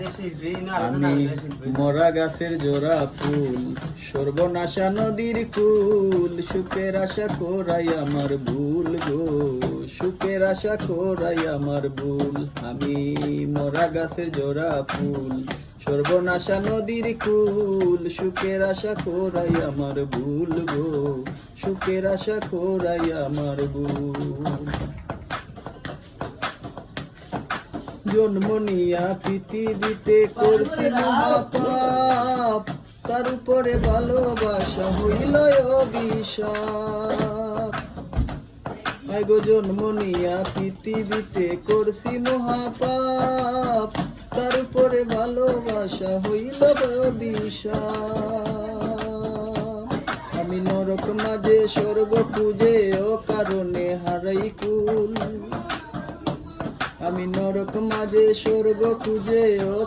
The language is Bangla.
আমি মরা গাছের জোড়া ফুল, সর্বনাশা নদীর কুল, সুখের আশা করাই আমার ভুল গো, সুখের আশা করাই আমার ভুল। আমি মরা গাছের জোড়া ফুল, সর্বনাশা নদীর কুল, সুখের আশা করাই আমার ভুল গো, সুখের আশা করাই আমার ভুল। জন্ম নিয়া পৃথিবীতে করছি মহাপাপ, তার উপরে ভালোবাসা হইল অভিশাপ। গো জন্ম নিয়া পৃথিবীতে করছি মহাপাপ, তার উপরে ভালোবাসা হইল অভিশাপ। আমি নরক মাঝে স্বর্গ খুঁজে ও কারণে হারাই কুল, আমি নরক মাঝে স্বর্গ খুঁজে ও